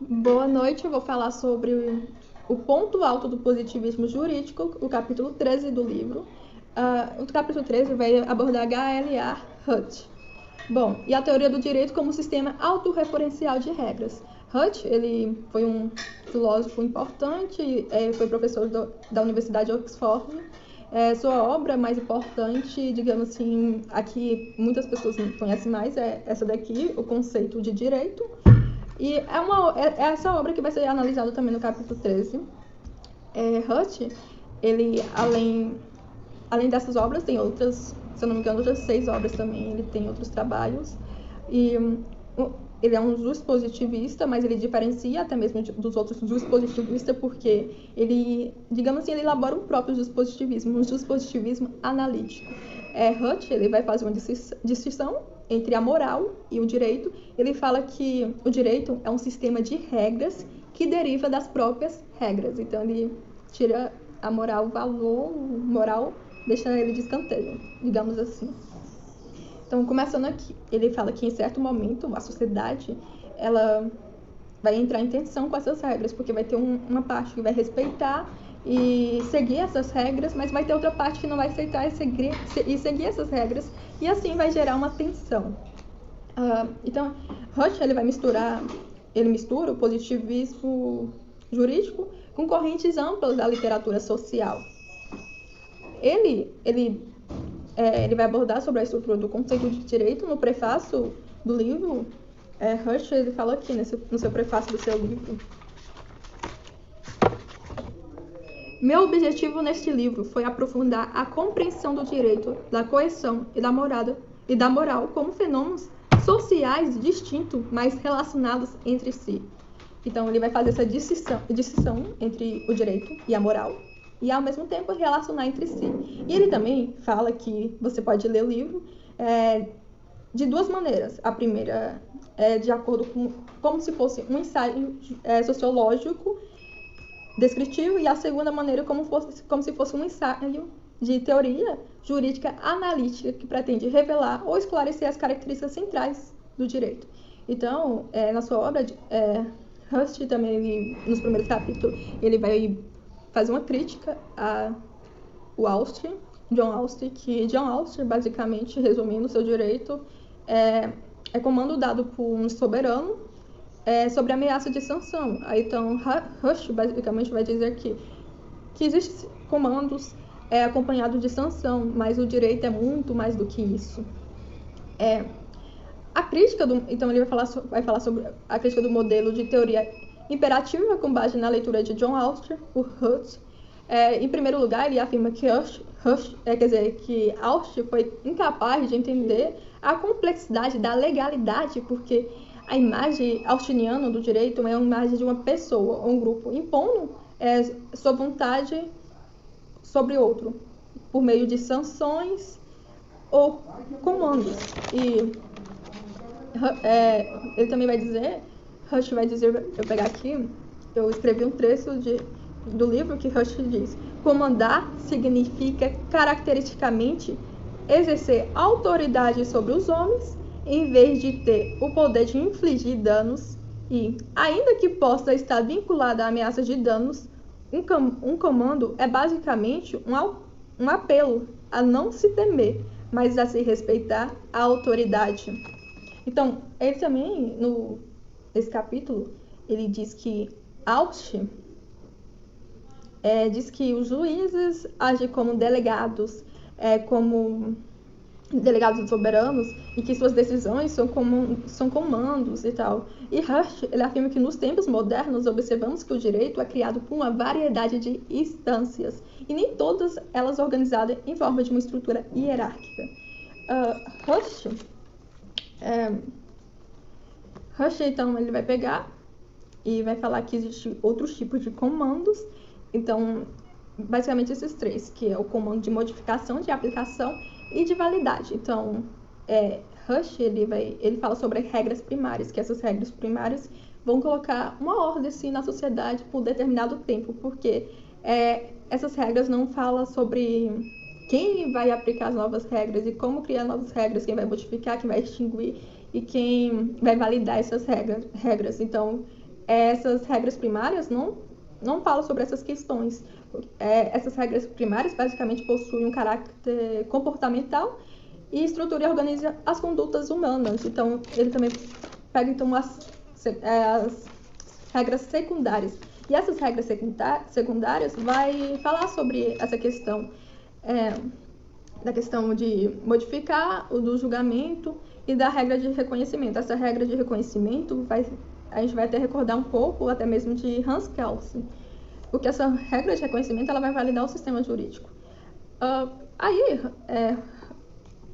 Boa noite, eu vou falar sobre o ponto alto do positivismo jurídico, o capítulo 13 do livro. O capítulo 13 vai abordar H.L.A. Hutt. Bom, e a teoria do direito como sistema autorreferencial de regras. Hutt, ele foi um filósofo importante, foi professor da Universidade de Oxford. Sua obra mais importante, digamos assim, aqui muitas pessoas conhecem mais, é essa daqui, O Conceito de Direito. E é essa obra que vai ser analisada também no capítulo 13. Hutt, ele, além dessas obras, tem outras, se eu não me engano, outras 6 obras também, ele tem outros trabalhos. E ele é um juspositivista, mas ele diferencia até mesmo dos outros juspositivistas, porque ele, digamos assim, ele elabora um próprio juspositivismo, um juspositivismo analítico. Hutt, ele vai fazer uma distinção entre a moral e o direito. Ele fala que o direito é um sistema de regras que deriva das próprias regras. Então, ele tira a moral, o valor moral, deixa ele de escanteio, digamos assim. Então, começando aqui, ele fala que em certo momento a sociedade ela vai entrar em tensão com essas regras, porque vai ter uma parte que vai respeitar e seguir essas regras, mas vai ter outra parte que não vai aceitar e seguir essas regras, e assim vai gerar uma tensão. Então, Hutt, ele mistura o positivismo jurídico com correntes amplas da literatura social. Ele vai abordar sobre a estrutura do conceito de direito no prefácio do livro. Hutt, ele fala aqui no seu prefácio do seu livro: meu objetivo neste livro foi aprofundar a compreensão do direito, da coerção e da moral como fenômenos sociais distintos, mas relacionados entre si. Então, ele vai fazer essa distinção entre o direito e a moral, e ao mesmo tempo relacionar entre si. E ele também fala que você pode ler o livro de duas maneiras. A primeira é de acordo com como se fosse um ensaio sociológico descritivo, e a segunda maneira como se fosse um ensaio de teoria jurídica analítica que pretende revelar ou esclarecer as características centrais do direito. Então, na sua obra, Hutt também, nos primeiros capítulos, ele vai fazer uma crítica John Austin, que John Austin, basicamente, resumindo o seu direito, é comando dado por um soberano sobre ameaça de sanção. Então, Hutt basicamente vai dizer que existem comandos acompanhados de sanção, mas o direito é muito mais do que isso. Então ele vai falar sobre a crítica do modelo de teoria imperativa com base na leitura de John Austin, o Hutt. Em primeiro lugar, ele afirma que Austin foi incapaz de entender a complexidade da legalidade, porque a imagem austiniana do direito é uma imagem de uma pessoa ou um grupo impondo sua vontade sobre outro, por meio de sanções ou comandos. E ele também vai dizer, Hutt vai dizer, eu pegar aqui, eu escrevi um trecho do livro que Hutt diz: comandar significa caracteristicamente exercer autoridade sobre os homens, em vez de ter o poder de infligir danos, e, ainda que possa estar vinculado à ameaça de danos, um comando é basicamente um apelo a não se temer, mas a se respeitar a autoridade. Então, ele também, nesse capítulo, ele diz que Austin diz que os juízes agem como delegados soberanos, e que suas decisões são comandos e tal. E Hutt, ele afirma que nos tempos modernos observamos que o direito é criado por uma variedade de instâncias, e nem todas elas organizadas em forma de uma estrutura hierárquica. Hutt, então, ele vai pegar e vai falar que existem outros tipos de comandos. Então, basicamente esses 3, que é o comando de modificação, de aplicação e de validade. Então, Hutt, ele fala sobre regras primárias, que essas regras primárias vão colocar uma ordem assim, na sociedade por determinado tempo, porque essas regras não falam sobre quem vai aplicar as novas regras e como criar novas regras, quem vai modificar, quem vai extinguir e quem vai validar essas regras. Então, essas regras primárias não falam sobre essas questões. Essas regras primárias basicamente possuem um caráter comportamental e estrutura e organiza as condutas humanas. Então, ele também pega então as regras secundárias. E essas regras secundárias vai falar sobre essa questão da questão de modificar o do julgamento e da regra de reconhecimento. Essa regra de reconhecimento a gente vai até recordar um pouco, até mesmo de Hans Kelsen, porque essa regra de reconhecimento ela vai validar o sistema jurídico. Aí,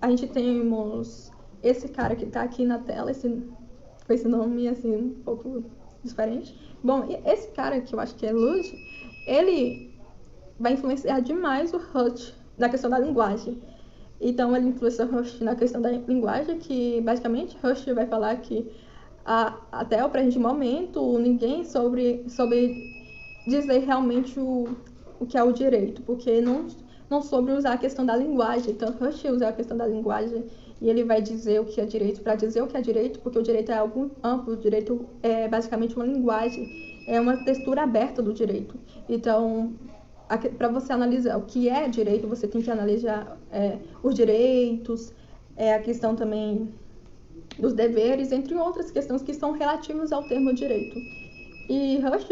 a gente temos esse cara que está aqui na tela, com esse nome assim um pouco diferente. Bom, esse cara que eu acho que é Lud, ele vai influenciar demais o Hutch na questão da linguagem. Então, ele influencia o Hutch na questão da linguagem, que basicamente Hutch vai falar que até o presente momento ninguém soube dizer realmente o que é o direito, porque não soube usar a questão da linguagem. Então, Hutch usa a questão da linguagem e ele vai dizer o que é direito para dizer o que é direito, porque o direito é algo amplo, o direito é basicamente uma linguagem, é uma textura aberta do direito. Então, para você analisar o que é direito, você tem que analisar os direitos, a questão também dos deveres, entre outras questões que são relativas ao termo direito. E Rush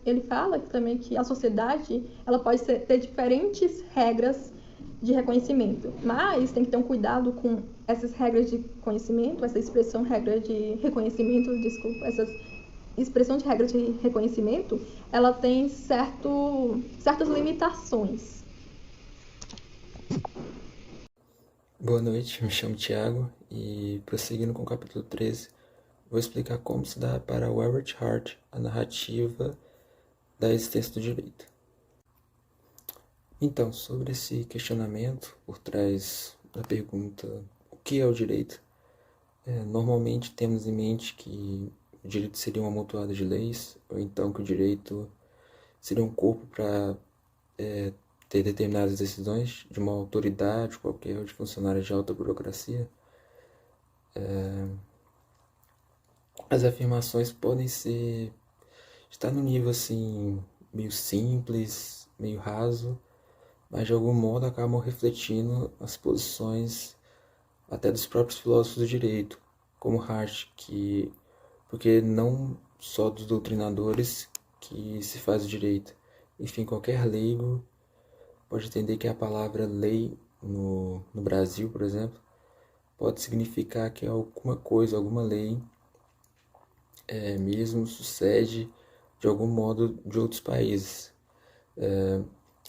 ele fala também que a sociedade ela pode ter diferentes regras de reconhecimento, mas tem que ter um cuidado com essas regras de conhecimento, essa expressão regra de reconhecimento, essa expressão de regra de reconhecimento, ela tem certas limitações. Boa noite, me chamo Thiago e, prosseguindo com o capítulo 13, vou explicar como se dá para o Everett Hart a narrativa da existência do direito. Então, sobre esse questionamento por trás da pergunta o que é o direito, normalmente temos em mente que o direito seria uma amontoada de leis, ou então que o direito seria um corpo para ter determinadas decisões de uma autoridade qualquer ou de funcionários de alta burocracia. As afirmações podem estar no nível assim meio simples, meio raso, mas de algum modo acabam refletindo as posições até dos próprios filósofos do direito, como Hart, porque não só dos doutrinadores que se faz o direito. Enfim, qualquer leigo pode entender que a palavra lei no Brasil, por exemplo, pode significar que alguma coisa, alguma lei mesmo sucede de algum modo de outros países.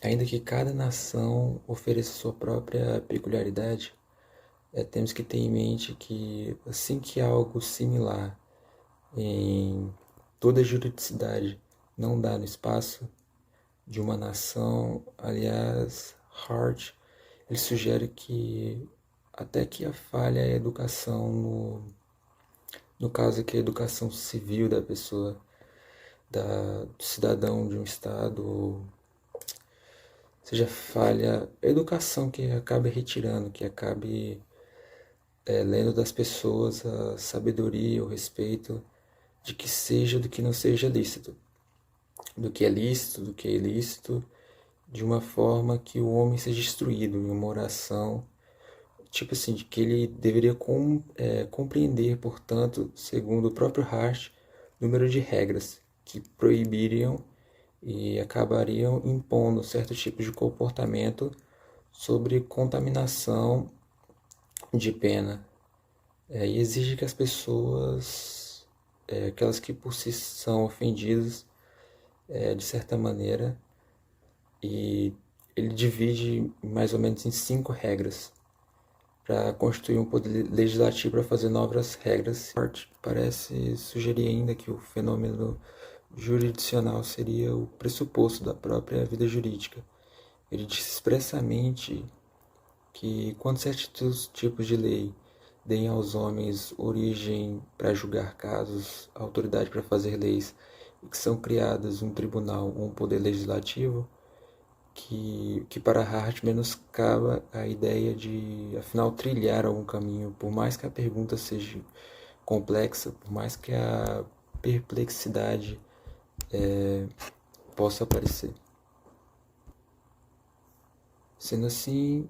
Ainda que cada nação ofereça sua própria peculiaridade, temos que ter em mente que assim que algo similar em toda a juridicidade não dá no espaço de uma nação, aliás, Hart, ele sugere que até que a falha é a educação, no caso aqui a educação civil da pessoa, do cidadão de um estado, seja falha, a educação que acabe retirando, que acabe lendo das pessoas a sabedoria, o respeito de que seja do que não seja lícito, do que é lícito, do que é ilícito, de uma forma que o homem seja instruído em uma oração, tipo assim, de que ele deveria compreender, portanto, segundo o próprio Hart, número de regras que proibiriam e acabariam impondo certos tipos de comportamento sobre contaminação de pena. E exige que as pessoas, aquelas que por si são ofendidas, de certa maneira, e ele divide mais ou menos em 5 regras para constituir um poder legislativo para fazer novas regras. Parece sugerir ainda que o fenômeno jurisdicional seria o pressuposto da própria vida jurídica. Ele diz expressamente que quando certos tipos de lei deem aos homens origem para julgar casos, autoridade para fazer leis, e que são criadas um tribunal ou um poder legislativo, que para Hart menoscaba a ideia de, afinal, trilhar algum caminho, por mais que a pergunta seja complexa, por mais que a perplexidade possa aparecer. Sendo assim,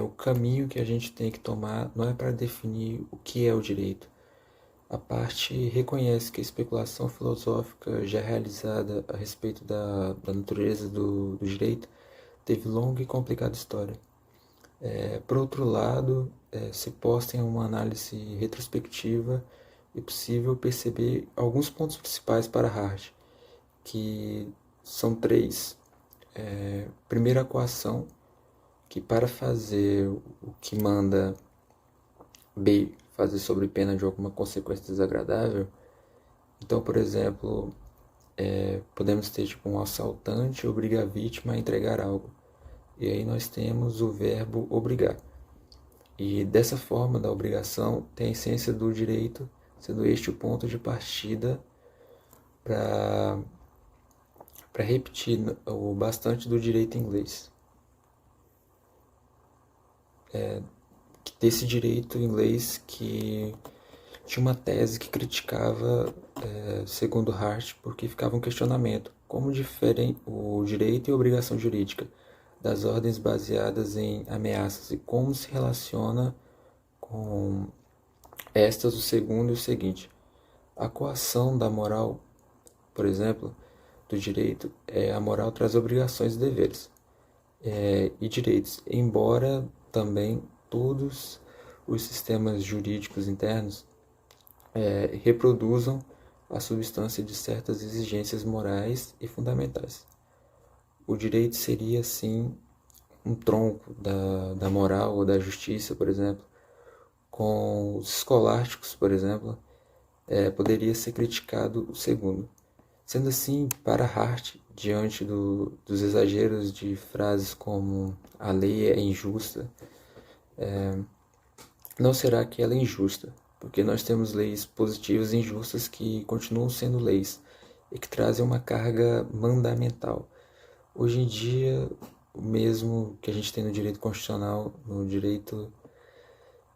o caminho que a gente tem que tomar não é para definir o que é o direito. A parte reconhece que a especulação filosófica já realizada a respeito da natureza do direito teve longa e complicada história. Por outro lado, se posta em uma análise retrospectiva é possível perceber alguns pontos principais para Hart, que são três. Primeiro, a coação, que para fazer o que manda B fazer sobre pena de alguma consequência desagradável. Então, por exemplo, podemos ter um assaltante obriga a vítima a entregar algo. E aí nós temos o verbo obrigar. E dessa forma da obrigação tem a essência do direito, sendo este o ponto de partida para repetir o bastante do direito inglês. Desse direito inglês que tinha uma tese que criticava, segundo Hart, porque ficava um questionamento: como diferem o direito e a obrigação jurídica das ordens baseadas em ameaças e como se relaciona com estas o segundo e o seguinte. A coação da moral, por exemplo, do direito, a moral traz obrigações e deveres e direitos, embora também todos os sistemas jurídicos internos reproduzam a substância de certas exigências morais e fundamentais. O direito seria, assim, um tronco da moral ou da justiça, por exemplo. Com os escolásticos, por exemplo, poderia ser criticado o segundo. Sendo assim, para Hart, diante dos exageros de frases como a lei é injusta, não será que ela é injusta, porque nós temos leis positivas e injustas que continuam sendo leis e que trazem uma carga mandamental. Hoje em dia, o mesmo que a gente tem no direito constitucional, no direito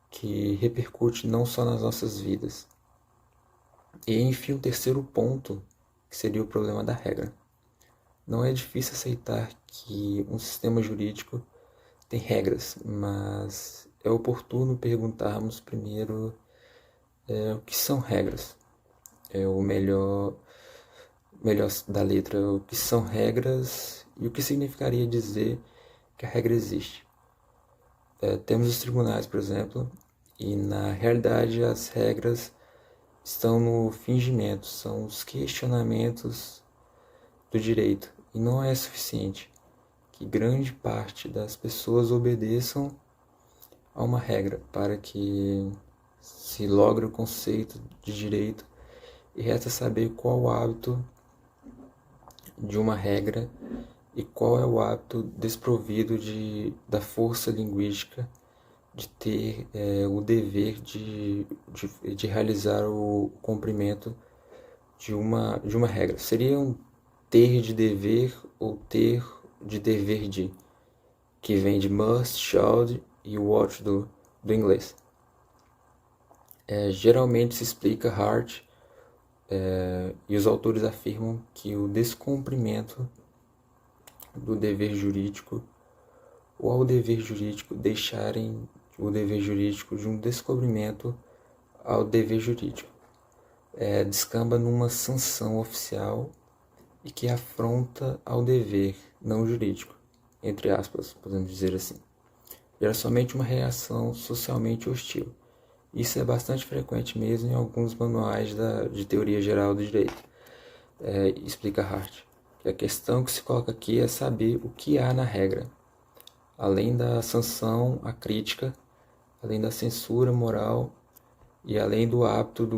que repercute não só nas nossas vidas. E enfim, o terceiro ponto, que seria o problema da regra. Não é difícil aceitar que um sistema jurídico tem regras, mas é oportuno perguntarmos primeiro o que são regras. O melhor da letra, o que são regras e o que significaria dizer que a regra existe. Temos os tribunais, por exemplo, e na realidade as regras estão no fingimento, são os questionamentos do direito, e não é suficiente que grande parte das pessoas obedeçam a uma regra para que se logre o conceito de direito, e resta saber qual o hábito de uma regra e qual é o hábito desprovido da força linguística de ter o dever de realizar o cumprimento de uma regra. Seria um ter de dever ou ter de dever de, que vem de must, should e ought do inglês. Geralmente se explica Hart e os autores afirmam que o descumprimento do dever jurídico ou ao dever jurídico deixarem o dever jurídico de um descobrimento ao dever jurídico descamba numa sanção oficial e que afronta ao dever não jurídico, entre aspas, podemos dizer assim. Gera somente uma reação socialmente hostil. Isso é bastante frequente mesmo em alguns manuais de teoria geral do direito. Explica Hart. Que a questão que se coloca aqui é saber o que há na regra, além da sanção, a crítica, além da censura moral e além do hábito